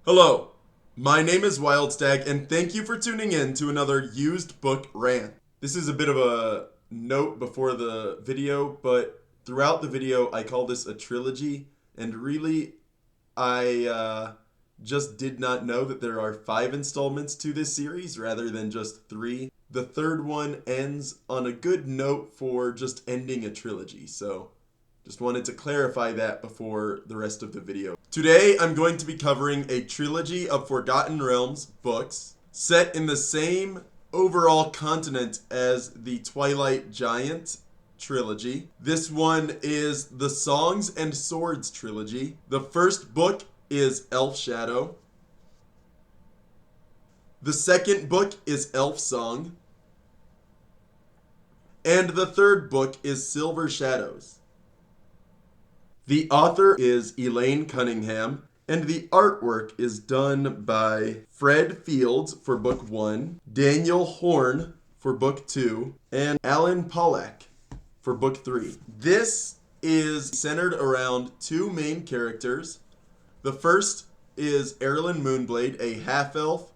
Hello, my name is Wildstag, and thank you for tuning in to another used book rant. This is a bit of a note before the video, but throughout the video, I call this a trilogy, and really, I just did not know that there are 5 installments to this series rather than just 3. The third one ends on a good note for just ending a trilogy, so just wanted to clarify that before the rest of the video. Today, I'm going to be covering a trilogy of Forgotten Realms books set in the same overall continent as the Twilight Giant trilogy. This one is the Songs and Swords trilogy. The first book is Elfshadow. The second book is Elfsong. And the third book is Silver Shadows. The author is Elaine Cunningham, and the artwork is done by Fred Fields for book 1, Daniel Horn for book 2, and Alan Pollack for book 3. This is centered around 2 main characters. The first is Erilyn Moonblade, a half-elf.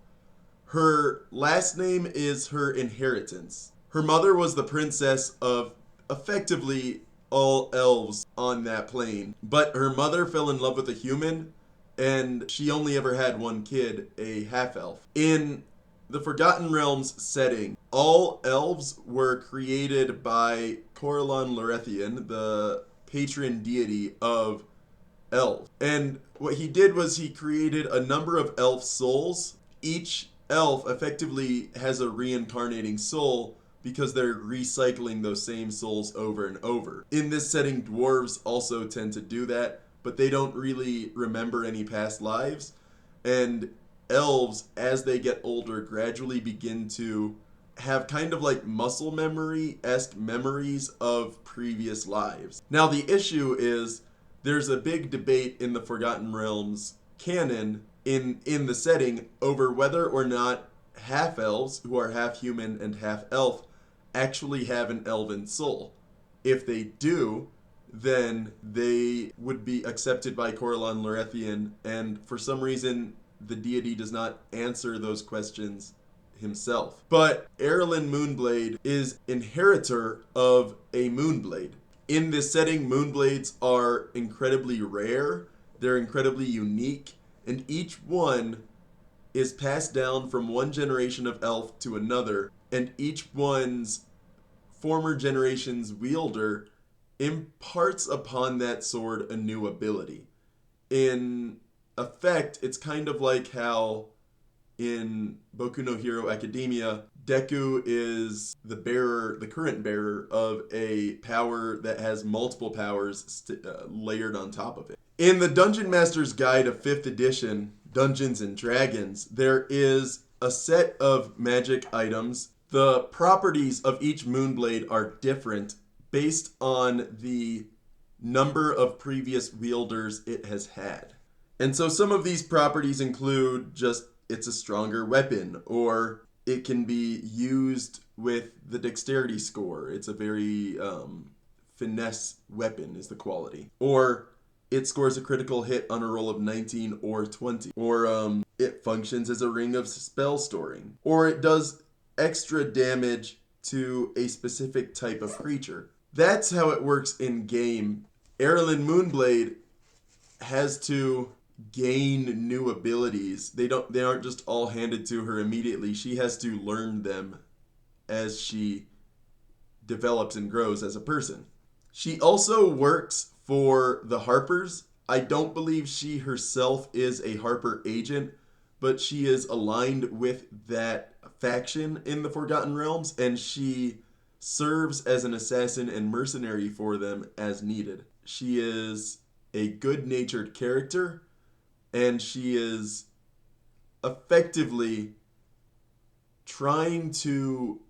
Her last name is her inheritance. Her mother was the princess of effectively all elves on that plane, but her mother fell in love with a human, and she only ever had one kid, a half-elf. In the Forgotten Realms setting, all elves were created by Corellon Lorethian, the patron deity of elves. And what he did was he created a number of elf souls. Each elf effectively has a reincarnating soul because they're recycling those same souls over and over. In this setting, dwarves also tend to do that, but they don't really remember any past lives. And elves, as they get older, gradually begin to have kind of like muscle memory-esque memories of previous lives. Now, the issue is there's a big debate in the Forgotten Realms canon in the setting over whether or not half-elves, who are half-human and half-elf, actually have an elven soul. If they do, then they would be accepted by Corellon Lorethian, and for some reason, the deity does not answer those questions himself. But Erilyn Moonblade is inheritor of a Moonblade. In this setting, Moonblades are incredibly rare, they're incredibly unique, and each one is passed down from one generation of elf to another, and each one's former generation's wielder imparts upon that sword a new ability. In effect, it's kind of like how in Boku no Hero Academia, Deku is the current bearer of a power that has multiple powers layered on top of it. In the Dungeon Master's Guide of 5th edition, Dungeons and Dragons, there is a set of magic items. The properties of each Moonblade are different based on the number of previous wielders it has had. And so some of these properties include just it's a stronger weapon, or it can be used with the dexterity score. It's a very finesse weapon is the quality. Or it scores a critical hit on a roll of 19 or 20. Or it functions as a ring of spell storing. Or it does extra damage to a specific type of creature. That's how it works in game. Erilyn Moonblade has to gain new abilities. They aren't just all handed to her immediately. She has to learn them as she develops and grows as a person. She also works for the Harpers. I don't believe she herself is a Harper agent, but she is aligned with that faction in the Forgotten Realms, and she serves as an assassin and mercenary for them as needed. She is a good-natured character, and she is effectively trying to,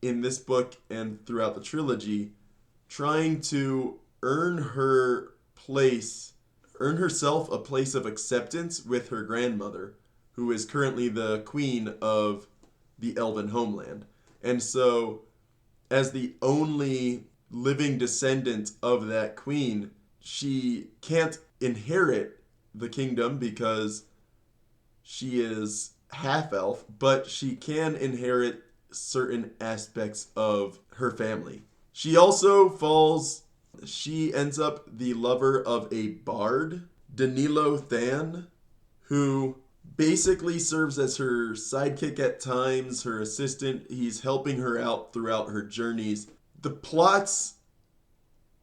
in this book and throughout the trilogy, trying to earn herself a place of acceptance with her grandmother, who is currently the queen of the Elven homeland. And so, as the only living descendant of that queen, she can't inherit the kingdom because she is half elf, but she can inherit certain aspects of her family. She also she ends up the lover of a bard, Danilo Than, who basically serves as her sidekick at times, her assistant. He's helping her out throughout her journeys. The plots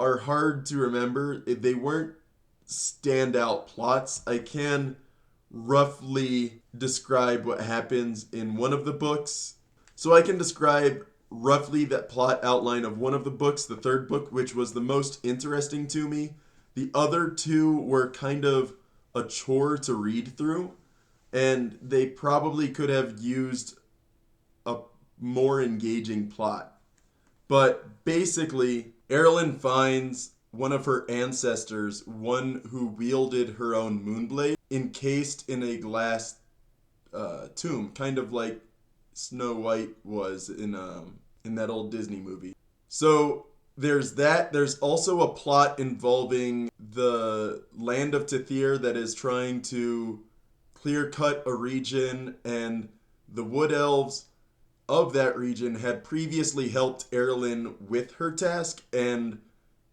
are hard to remember. They weren't standout plots. I can roughly describe what happens in one of the books. So I can describe roughly that plot outline of one of the books, the third book, which was the most interesting to me. The other two were kind of a chore to read through, and they probably could have used a more engaging plot. But basically, Erilyn finds one of her ancestors, one who wielded her own moonblade, encased in a glass tomb, kind of like Snow White was in that old Disney movie. So there's that. There's also a plot involving the land of Tithir that is trying to clear cut a region, and the wood elves of that region had previously helped Erilyn with her task, and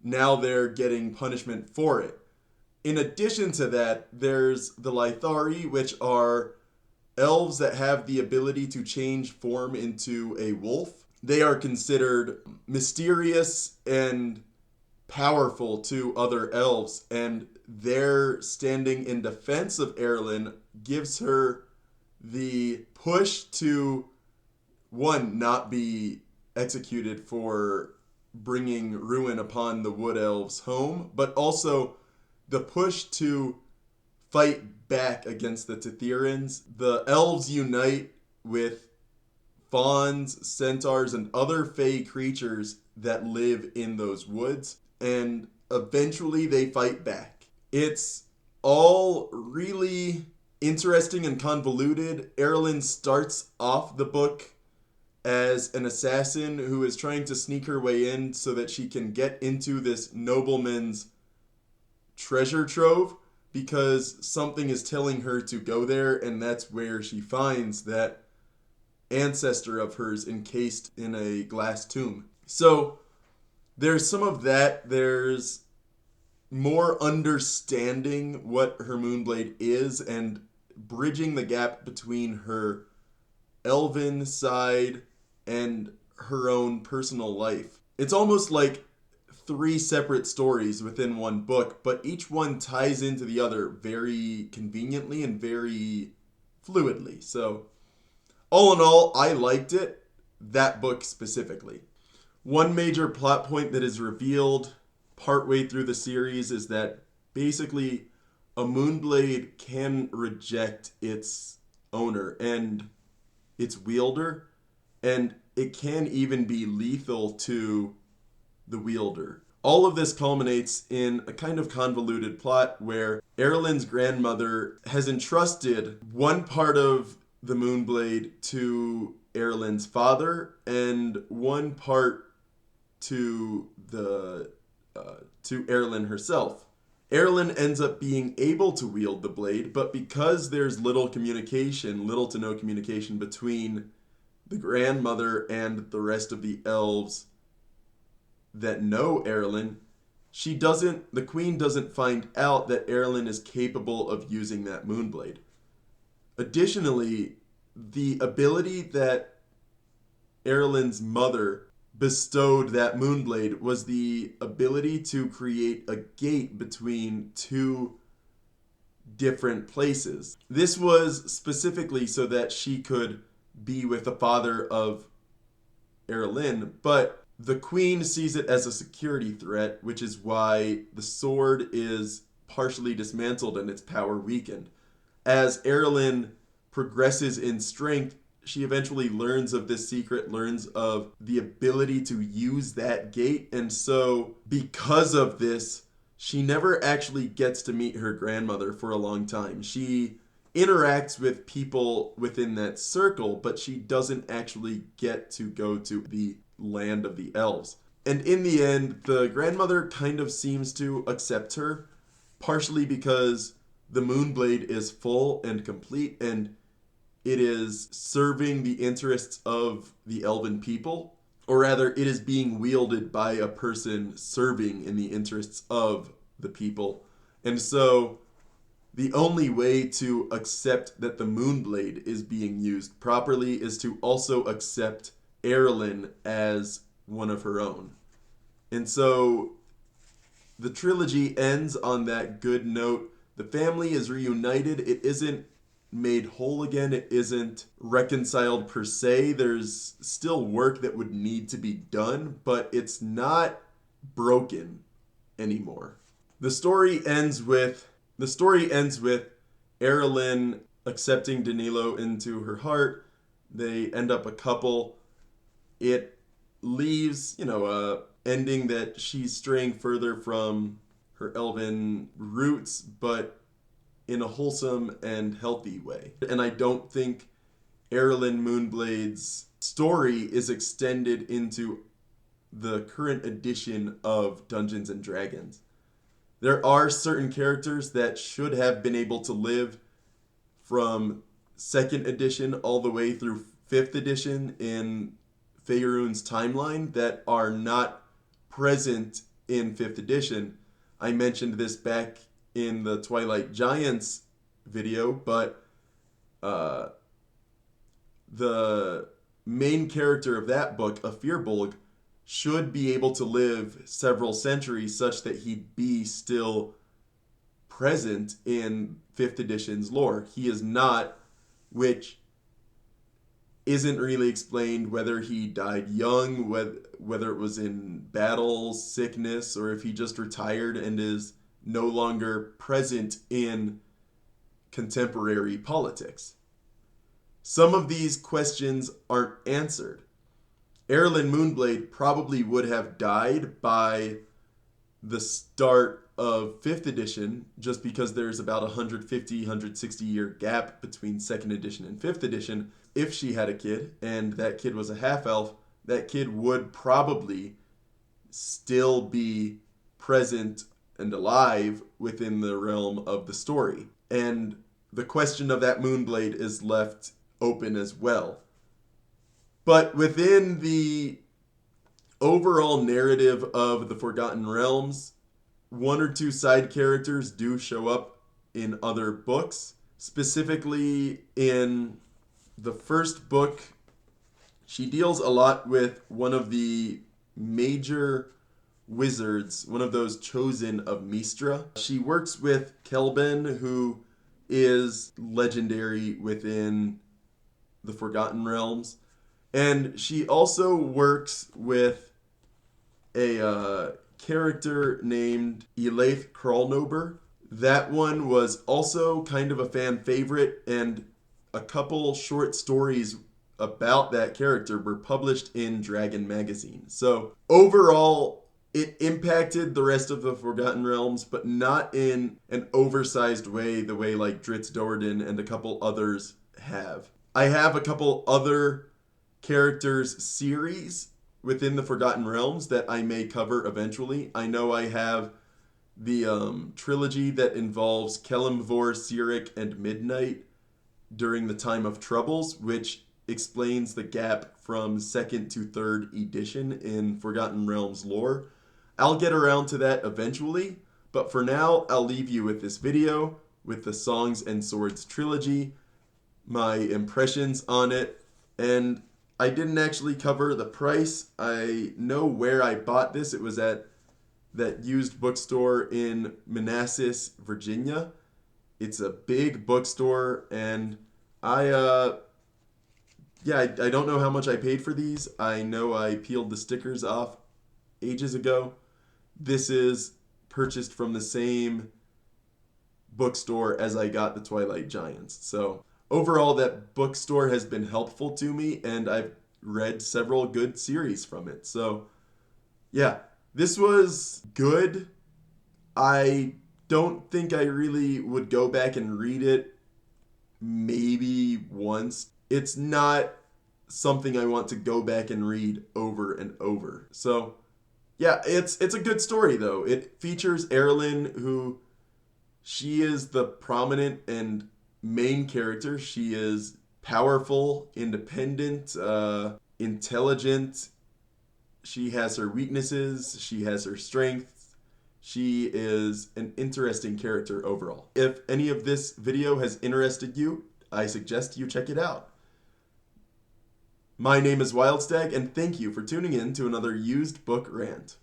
now they're getting punishment for it. In addition to that, there's the Lithari, which are elves that have the ability to change form into a wolf. They are considered mysterious and powerful to other elves, and their standing in defense of Erilyn gives her the push to, one, not be executed for bringing ruin upon the wood elves' home, but also the push to fight back against the Tithirans. The elves unite with fauns, centaurs, and other fey creatures that live in those woods, and eventually they fight back. It's all really interesting and convoluted. Erilyn starts off the book as an assassin who is trying to sneak her way in so that she can get into this nobleman's treasure trove, because something is telling her to go there, and that's where she finds that ancestor of hers encased in a glass tomb. So there's some of that. There's more understanding what her moonblade is and bridging the gap between her elven side and her own personal life. It's almost like three separate stories within one book, but each one ties into the other very conveniently and very fluidly. So all in all, I liked it, that book specifically. One major plot point that is revealed partway through the series is that basically a moonblade can reject its owner and its wielder, and it can even be lethal to the wielder. All of this culminates in a kind of convoluted plot where Erilyn's grandmother has entrusted one part of the moonblade to Erilyn's father and one part to Erilyn herself. Erilyn ends up being able to wield the blade, but because there's little to no communication between the grandmother and the rest of the elves that know Erilyn, the queen doesn't find out that Erilyn is capable of using that moonblade. Additionally, the ability that Erilyn's mother bestowed that moonblade was the ability to create a gate between two different places. This was specifically so that she could be with the father of Erilyn, but the queen sees it as a security threat, which is why the sword is partially dismantled and its power weakened. As Erilyn progresses in strength, she eventually learns of this secret, learns of the ability to use that gate, and so because of this, she never actually gets to meet her grandmother for a long time. She interacts with people within that circle, but she doesn't actually get to go to the land of the elves. And in the end, the grandmother kind of seems to accept her, partially because the Moonblade is full and complete, and it is serving the interests of the elven people, or rather, it is being wielded by a person serving in the interests of the people. And so, the only way to accept that the Moonblade is being used properly is to also accept Erilyn as one of her own. And so, the trilogy ends on that good note. The family is reunited. It isn't made whole again. It isn't reconciled per se. There's still work that would need to be done, but it's not broken anymore. The story ends with Erilyn accepting Danilo into her heart. They end up a couple. It leaves, a ending that she's straying further from her elven roots, but in a wholesome and healthy way. And I don't think Erilyn Moonblade's story is extended into the current edition of Dungeons and Dragons. There are certain characters that should have been able to live from 2nd edition all the way through 5th edition in Faerun's timeline that are not present in 5th edition. I mentioned this back in the Twilight Giants video, but the main character of that book, a Firbolg, should be able to live several centuries such that he'd be still present in 5th edition's lore. He is not, which isn't really explained whether he died young, whether it was in battle, sickness, or if he just retired and is no longer present in contemporary politics. Some of these questions aren't answered. Erilyn Moonblade probably would have died by the start of 5th edition, just because there's about 150, 160 year gap between 2nd edition and 5th edition. If she had a kid, and that kid was a half-elf, that kid would probably still be present and alive within the realm of the story. And the question of that Moonblade is left open as well. But within the overall narrative of the Forgotten Realms, 1 or 2 side characters do show up in other books. Specifically in the first book, she deals a lot with one of the major wizards, one of those chosen of Mistra. She works with Kelben, who is legendary within the Forgotten Realms. And she also works with a character named Elaith Kralnober. That one was also kind of a fan favorite, and a couple short stories about that character were published in Dragon Magazine. So overall, it impacted the rest of the Forgotten Realms, but not in an oversized way, the way like Dritz Do'Urden and a couple others have. I have a couple other characters series within the Forgotten Realms that I may cover eventually. I know I have the trilogy that involves Kelemvor, Cyric, and Midnight during the Time of Troubles, which explains the gap from 2nd to 3rd edition in Forgotten Realms lore. I'll get around to that eventually, but for now, I'll leave you with this video with the Songs and Swords trilogy, my impressions on it, and I didn't actually cover the price. I know where I bought this. It was at that used bookstore in Manassas, Virginia. It's a big bookstore, and I don't know how much I paid for these. I know I peeled the stickers off ages ago. This is purchased from the same bookstore as I got the Twilight Giants. So overall, that bookstore has been helpful to me, and I've read several good series from it. So yeah, this was good. I don't think I really would go back and read it maybe once. It's not something I want to go back and read over and over. So yeah, it's a good story though. It features Erilyn, who She is the prominent and main character. She is powerful, independent, intelligent. She has her weaknesses, she has her strengths. She is an interesting character overall. If any of this video has interested you, I suggest you check it out. My name is Wildstag, and thank you for tuning in to another used book rant.